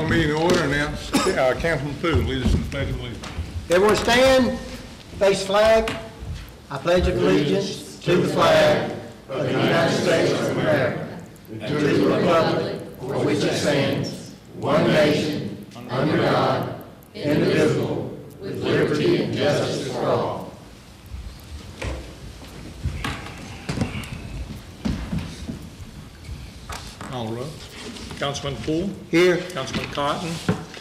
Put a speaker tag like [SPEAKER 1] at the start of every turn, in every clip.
[SPEAKER 1] Call meeting to order and announce Councilman Poole, lead us in the Pledge of Allegiance.
[SPEAKER 2] Everyone stand, face flag. I pledge allegiance to the flag of the United States of America, and to the republic for which it stands, one nation, under God, indivisible, with liberty and justice for all.
[SPEAKER 1] All right.
[SPEAKER 3] Councilman Poole?
[SPEAKER 2] Here.
[SPEAKER 3] Councilman Cotton?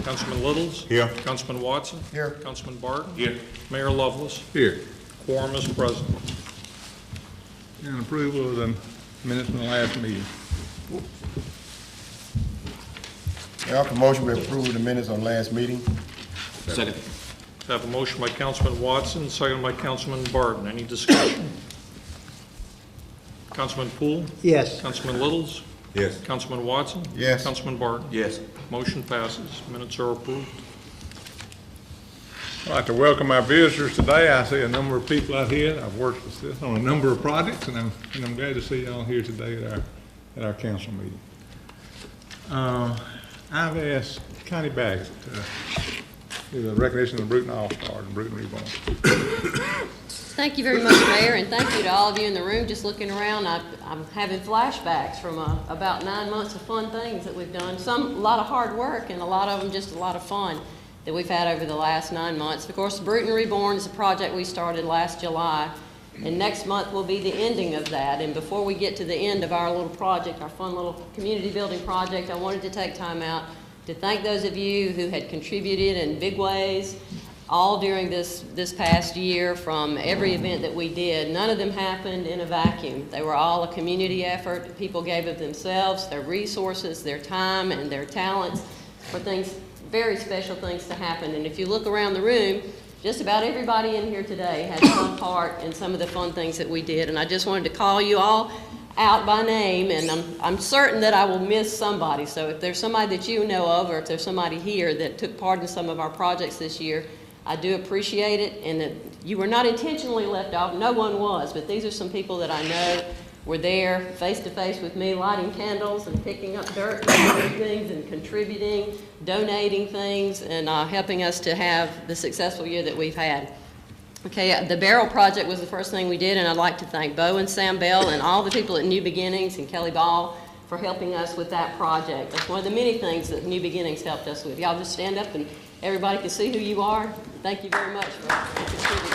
[SPEAKER 3] Councilman Littles?
[SPEAKER 1] Here.
[SPEAKER 3] Councilman Watson?
[SPEAKER 2] Here.
[SPEAKER 3] Councilman Barton?
[SPEAKER 1] Here.
[SPEAKER 3] Mayor Lovelace?
[SPEAKER 1] Here.
[SPEAKER 3] Quorum is present.
[SPEAKER 1] And approval of the minutes from the last meeting.
[SPEAKER 4] I offer motion we approve the minutes on last meeting.
[SPEAKER 5] Second.
[SPEAKER 3] I have a motion by Councilman Watson, second by Councilman Barton. Any discussion? Councilman Poole?
[SPEAKER 2] Yes.
[SPEAKER 3] Councilman Littles?
[SPEAKER 1] Yes.
[SPEAKER 3] Councilman Watson?
[SPEAKER 4] Yes.
[SPEAKER 3] Councilman Barton?
[SPEAKER 5] Yes.
[SPEAKER 3] Motion passes. Minutes are approved.
[SPEAKER 1] I'd like to welcome our visitors today. I see a number of people out here. I've worked with this on a number of projects, and I'm glad to see y'all here today at our council meeting. I've asked Connie Baggett to do the recognition of the Brewton All-Stars and Brewton Reborn.
[SPEAKER 6] Thank you very much, Mayor, and thank you to all of you in the room. Just looking around, I'm having flashbacks from about 9 months of fun things that we've done. A lot of hard work, and a lot of them just a lot of fun that we've had over the last 9 months. Of course, Brewton Reborn is a project we started last July, and next month will be the ending of that. And before we get to the end of our little project, our fun little community building project, I wanted to take time out to thank those of you who had contributed in big ways all during this past year from every event that we did. None of them happened in a vacuum. They were all a community effort. People gave of themselves, their resources, their time, and their talents for things, very special things to happen. And if you look around the room, just about everybody in here today had some part in some of the fun things that we did. And I just wanted to call you all out by name, and I'm certain that I will miss somebody. So if there's somebody that you know of, or if there's somebody here that took part in some of our projects this year, I do appreciate it, and that you were not intentionally left off. No one was, but these are some people that I know were there face to face with me, lighting candles and picking up dirt and things and contributing, donating things, and helping us to have the successful year that we've had. Okay, the barrel project was the first thing we did, and I'd like to thank Bo and Sam Bell and all the people at New Beginnings and Kelly Ball for helping us with that project. That's one of the many things that New Beginnings helped us with. Y'all just stand up and everybody can see who you are. Thank you very much for contributing.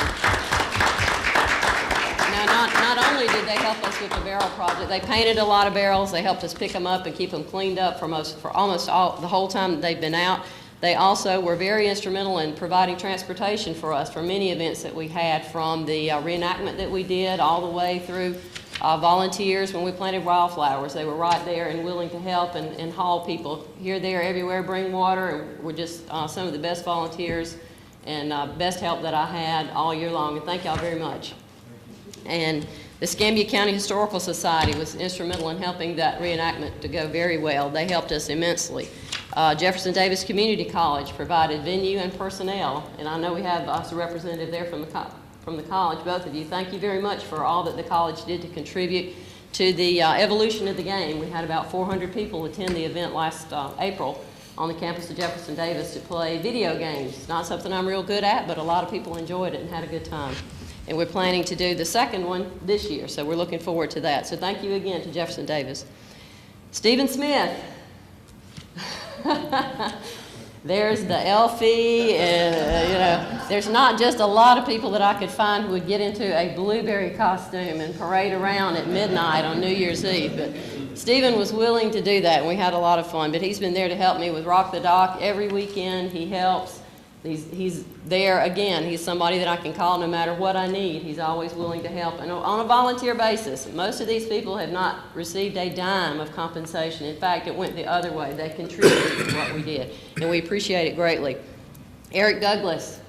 [SPEAKER 6] Now, not only did they help us with the barrel project, they painted a lot of barrels. They helped us pick them up and keep them cleaned up for almost the whole time that they've been out. They also were very instrumental in providing transportation for us for many events that we had, from the reenactment that we did all the way through volunteers when we planted wildflowers. They were right there and willing to help and haul people here, there, everywhere, bring water, and were just some of the best volunteers and best help that I had all year long. And thank y'all very much. And the Escambia County Historical Society was instrumental in helping that reenactment to go very well. They helped us immensely. Jefferson Davis Community College provided venue and personnel, and I know we have a representative there from the college, both of you. Thank you very much for all that the college did to contribute to the evolution of the game. We had about 400 people attend the event last April on the campus of Jefferson Davis to play video games. It's not something I'm real good at, but a lot of people enjoyed it and had a good time. And we're planning to do the second one this year, so we're looking forward to that. So thank you again to Jefferson Davis. Stephen Smith. There's the Elfie, and there's not just a lot of people that I could find who would get into a blueberry costume and parade around at midnight on New Year's Eve, but Stephen was willing to do that, and we had a lot of fun. But he's been there to help me with Rock the Dock every weekend. He helps. He's there again. He's somebody that I can call no matter what I need. He's always willing to help, and on a volunteer basis. Most of these people have not received a dime of compensation. In fact, it went the other way. They contributed to what we did, and we appreciate it greatly. Eric Douglas.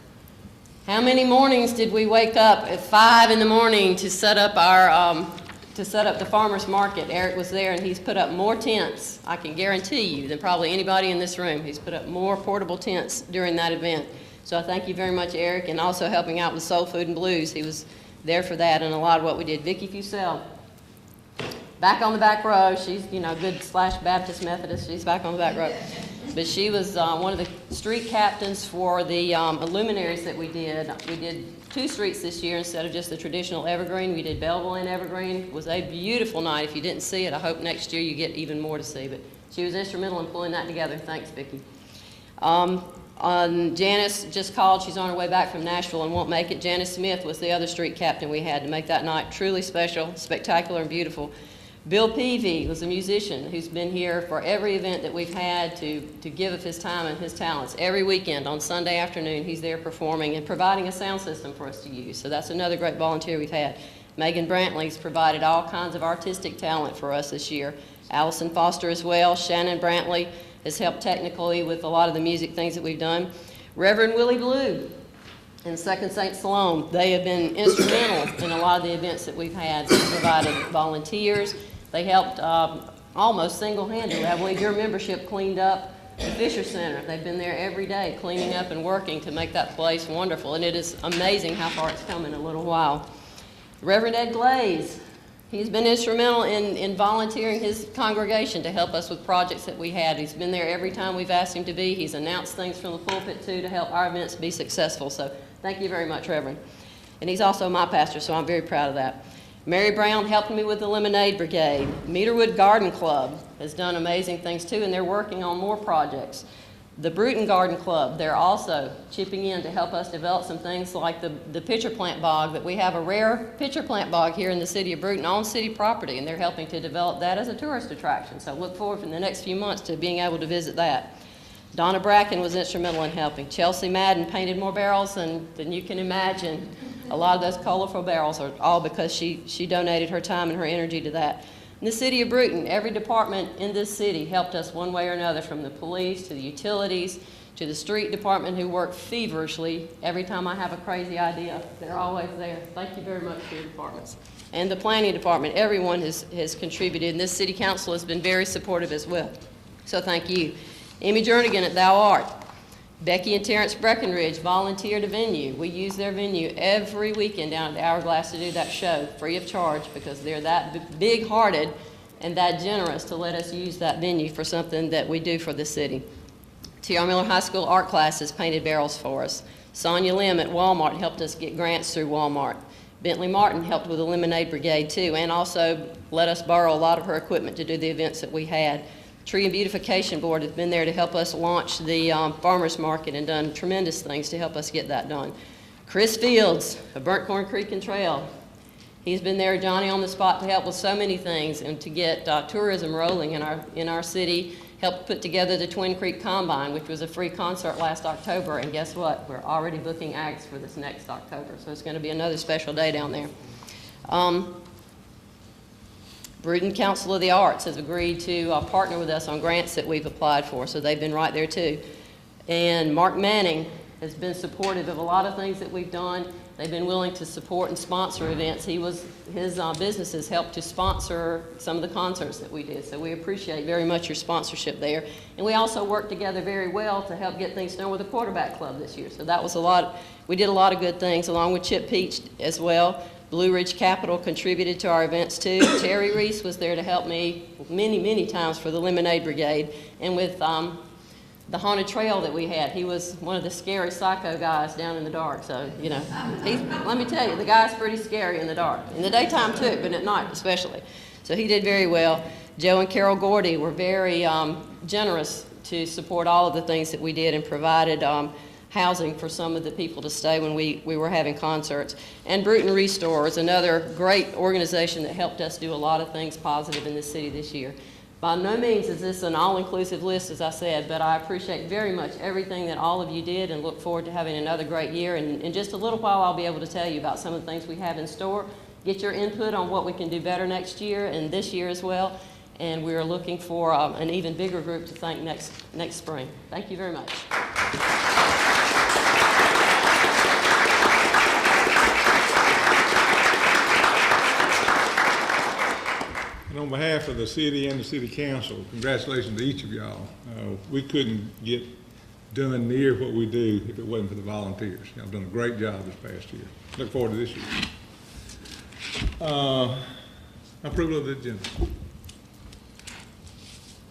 [SPEAKER 6] How many mornings did we wake up at 5 in the morning to set up our the farmers market? Eric was there, and he's put up more tents, I can guarantee you, than probably anybody in this room. He's put up more portable tents during that event. So I thank you very much, Eric, and also helping out with Soul Food and Blues. He was there for that and a lot of what we did. Vicki Fusell, back on the back row. She's, good / Baptist Methodist. She's back on the back row. but she was one of the street captains for the luminaries that we did. We did 2 streets this year instead of just the traditional evergreen. We did Belleville and Evergreen. It was a beautiful night. If you didn't see it, I hope next year you get even more to see. But she was instrumental in pulling that together. Thanks, Vicki. Janice just called. She's on her way back from Nashville and won't make it. Janice Smith was the other street captain we had to make that night truly special, spectacular, and beautiful. Bill Peavy was a musician who's been here for every event that we've had to give of his time and his talents. Every weekend on Sunday afternoon, he's there performing and providing a sound system for us to use. So that's another great volunteer we've had. Megan Brantley's provided all kinds of artistic talent for us this year. Allison Foster as well. Shannon Brantley has helped technically with a lot of the music things that we've done. Reverend Willie Blue and Second St. Salome, they have been instrumental in a lot of the events that we've had. They provided volunteers. They helped almost single-handedly. I believe your membership cleaned up the Fisher Center. They've been there every day cleaning up and working to make that place wonderful, and it is amazing how far it's come in a little while. Reverend Ed Glaze, he's been instrumental in volunteering his congregation to help us with projects that we had. He's been there every time we've asked him to be. He's announced things from the pulpit, too, to help our events be successful. So thank you very much, Reverend. And he's also my pastor, so I'm very proud of that. Mary Brown helped me with the Lemonade Brigade. Meterwood Garden Club has done amazing things, too, and they're working on more projects. The Brewton Garden Club, they're also chipping in to help us develop some things like the pitcher plant bog, that we have a rare pitcher plant bog here in the city of Brewton on city property, and they're helping to develop that as a tourist attraction. So look forward in the next few months to being able to visit that. Donna Bracken was instrumental in helping. Chelsea Madden painted more barrels than you can imagine. A lot of those colorful barrels are all because she donated her time and her energy to that. In the city of Brewton, every department in this city helped us one way or another, from the police to the utilities to the street department, who work feverishly. Every time I have a crazy idea, they're always there. Thank you very much for your departments. And the planning department, everyone has contributed, and this city council has been very supportive as well. So thank you. Amy Jernigan at Thou Art. Becky and Terrence Breckenridge volunteered a venue. We use their venue every weekend down at the Hourglass to do that show, free of charge, because they're that big-hearted and that generous to let us use that venue for something that we do for the city. T.R. Miller High School art classes painted barrels for us. Sonia Lim at Walmart helped us get grants through Walmart. Bentley Martin helped with the Lemonade Brigade, too, and also let us borrow a lot of her equipment to do the events that we had. Tree and Beautification Board has been there to help us launch the farmers market and done tremendous things to help us get that done. Chris Fields of Burnt Corn Creek and Trail. He's been there, Johnny on the spot, to help with so many things and to get tourism rolling in our city. Helped put together the Twin Creek Combine, which was a free concert last October, and guess what? We're already booking acts for this next October, so it's going to be another special day down there. Brewton Council of the Arts has agreed to partner with us on grants that we've applied for, so they've been right there too. And Mark Manning has been supportive of a lot of things that we've done. They've been willing to support and sponsor events. His businesses helped to sponsor some of the concerts that we did, so we appreciate very much your sponsorship there. And we also worked together very well to help get things done with the quarterback club this year, so that was a lot. We did a lot of good things, along with Chip Peach as well. Blue Ridge Capital contributed to our events too. Terry Reese was there to help me many times for the Lemonade Brigade, and with the haunted trail that we had. He was one of the scary psycho guys down in the dark, so you know, let me tell you, the guy's pretty scary in the dark. In the daytime too, but at night especially. So he did very well. Joe and Carol Gordy were very generous to support all of the things that we did and provided housing for some of the people to stay when we were having concerts. And Brewton Restore is another great organization that helped us do a lot of things positive in this city this year. By no means is this an all-inclusive list, as I said, but I appreciate very much everything that all of you did and look forward to having another great year. And in just a little while, I'll be able to tell you about some of the things we have in store, get your input on what we can do better next year and this year as well. And we're looking for an even bigger group to thank next spring. Thank you very much.
[SPEAKER 1] And on behalf of the city and the city council, congratulations to each of y'all. We couldn't get done near what we do if it wasn't for the volunteers. Y'all done a great job this past year. Look forward to this year. Approval of the agenda.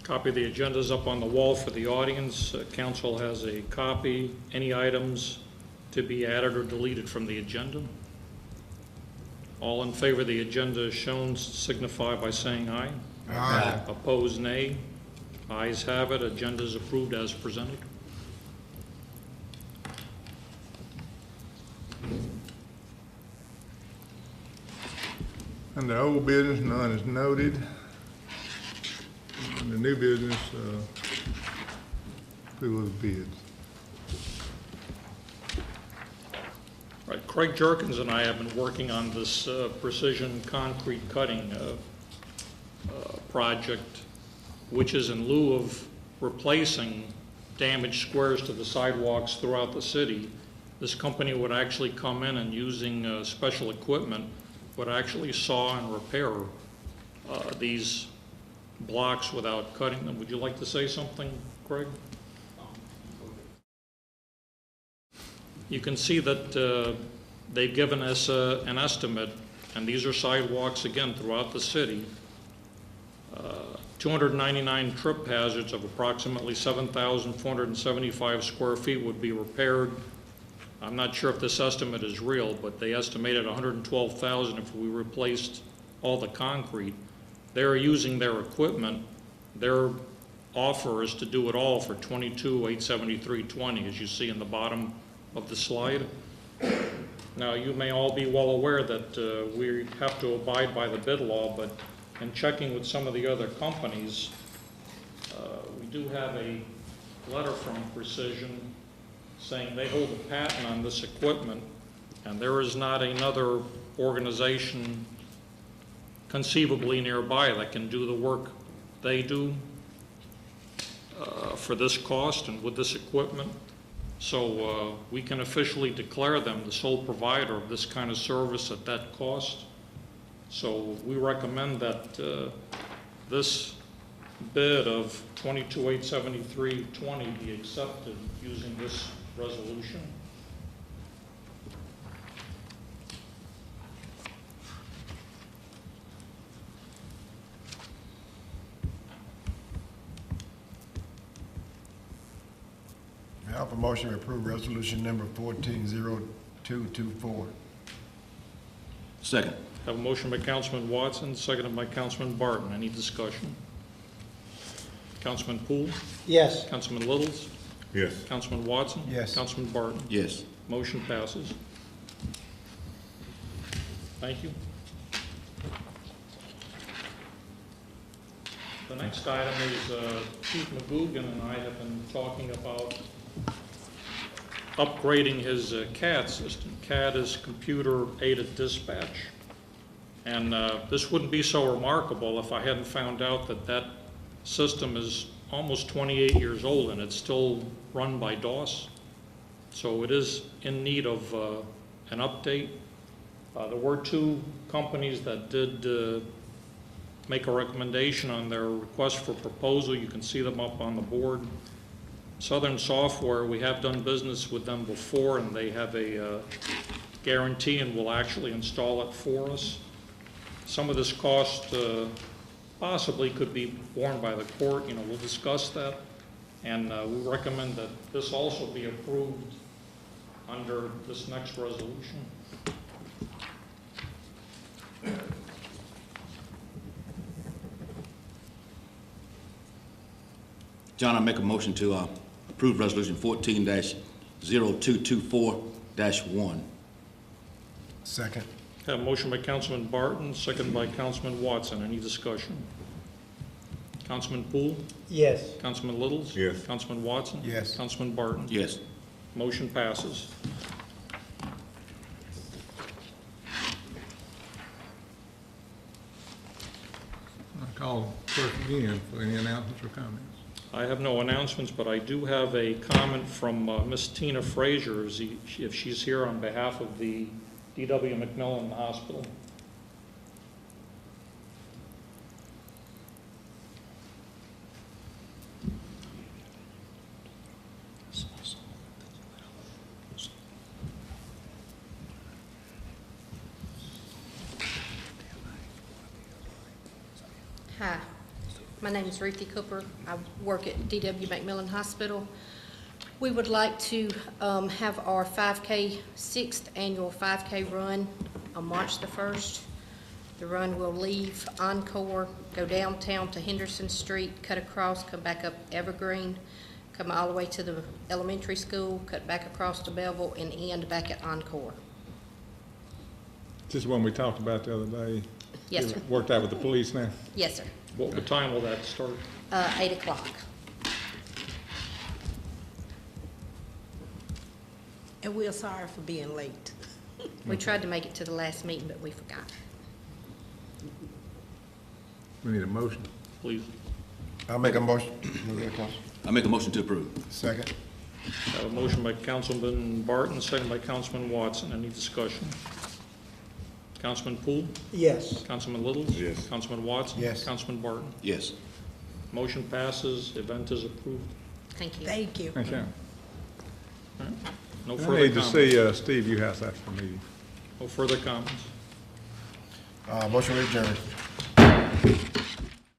[SPEAKER 3] Copy of the agenda is up on the wall for the audience. Council has a copy. Any items to be added or deleted from the agenda? All in favor of the agenda as shown signify by saying aye.
[SPEAKER 4] Aye.
[SPEAKER 3] Opposed, nay. Ayes have it. Agenda is approved as presented.
[SPEAKER 1] Under old business, none is noted. Under new business, approval of bids.
[SPEAKER 3] Right, Craig Jerkins and I have been working on this precision concrete cutting project, which is in lieu of replacing damaged squares to the sidewalks throughout the city. This company would actually come in and using special equipment would actually saw and repair these blocks without cutting them. Would you like to say something, Craig? You can see that they've given us an estimate, and these are sidewalks again throughout the city. 299 trip hazards of approximately 7,475 square feet would be repaired. I'm not sure if this estimate is real, but they estimated 112,000 if we replaced all the concrete. They're using their equipment. Their offer is to do it all for $22,873.20, as you see in the bottom of the slide. Now, you may all be well aware that we have to abide by the bid law, but in checking with some of the other companies, we do have a letter from Precision saying they hold a patent on this equipment, and there is not another organization conceivably nearby that can do the work they do for this cost and with this equipment. So we can officially declare them the sole provider of this kind of service at that cost. So we recommend that this bid of $22,873.20 be accepted using this resolution.
[SPEAKER 4] May I have a motion to approve resolution number 140224?
[SPEAKER 5] Second.
[SPEAKER 3] Have a motion by Councilman Watson, seconded by Councilman Barton. Any discussion? Councilman Poole?
[SPEAKER 2] Yes.
[SPEAKER 3] Councilman Littles?
[SPEAKER 1] Yes.
[SPEAKER 3] Councilman Watson?
[SPEAKER 4] Yes.
[SPEAKER 3] Councilman Barton?
[SPEAKER 5] Yes.
[SPEAKER 3] Motion passes. Thank you. The next item is Chief McGugan and I have been talking about upgrading his CAD system. CAD is computer-aided dispatch. And this wouldn't be so remarkable if I hadn't found out that that system is almost 28 years old and it's still run by DOS. So it is in need of an update. There were two companies that did make a recommendation on their request for proposal. You can see them up on the board. Southern Software, we have done business with them before, and they have a guarantee and will actually install it for us. Some of this cost possibly could be borne by the court. You know, we'll discuss that. And we recommend that this also be approved under this next resolution.
[SPEAKER 5] John, I make a motion to approve resolution 14-0224-1.
[SPEAKER 4] Second.
[SPEAKER 3] Have a motion by Councilman Barton, second by Councilman Watson. Any discussion? Councilman Poole?
[SPEAKER 2] Yes.
[SPEAKER 3] Councilman Littles?
[SPEAKER 1] Yes.
[SPEAKER 3] Councilman Watson?
[SPEAKER 4] Yes.
[SPEAKER 3] Councilman Barton?
[SPEAKER 5] Yes.
[SPEAKER 3] Motion passes.
[SPEAKER 1] I call clerk again for any announcements or comments.
[SPEAKER 3] I have no announcements, but I do have a comment from Miss Tina Frazier, if she's here on behalf of the D.W. McMillan Hospital.
[SPEAKER 6] Hi.
[SPEAKER 7] My name is Ruthie Cooper. I work at D.W. McMillan Hospital. We would like to have our 5K, 6th annual 5K run on March the 1st. The run will leave Encore, go downtown to Henderson Street, cut across, come back up Evergreen, come all the way to the elementary school, cut back across to Belleville, and end back at Encore.
[SPEAKER 1] This is one we talked about the other day.
[SPEAKER 7] Yes, sir.
[SPEAKER 1] Worked out with the police now?
[SPEAKER 7] Yes, sir.
[SPEAKER 3] What time will that start?
[SPEAKER 7] 8 o'clock.
[SPEAKER 8] And we're sorry for being late.
[SPEAKER 7] We tried to make it to the last meeting, but we forgot.
[SPEAKER 1] We need a motion.
[SPEAKER 3] Please.
[SPEAKER 4] I'll make a motion.
[SPEAKER 5] I make a motion to approve.
[SPEAKER 4] Second.
[SPEAKER 3] I have a motion by Councilman Barton, second by Councilman Watson. Any discussion? Councilman Poole?
[SPEAKER 2] Yes.
[SPEAKER 3] Councilman Littles?
[SPEAKER 1] Yes.
[SPEAKER 3] Councilman Watson?
[SPEAKER 4] Yes.
[SPEAKER 3] Councilman Barton?
[SPEAKER 5] Yes.
[SPEAKER 3] Motion passes, event is approved.
[SPEAKER 7] Thank you.
[SPEAKER 8] Thank you.
[SPEAKER 1] Thank you.
[SPEAKER 3] All right. No
[SPEAKER 1] I
[SPEAKER 3] further
[SPEAKER 1] need to
[SPEAKER 3] comments.
[SPEAKER 1] see Steve Uhouse after the meeting.
[SPEAKER 3] No further comments.
[SPEAKER 4] Motion adjourned.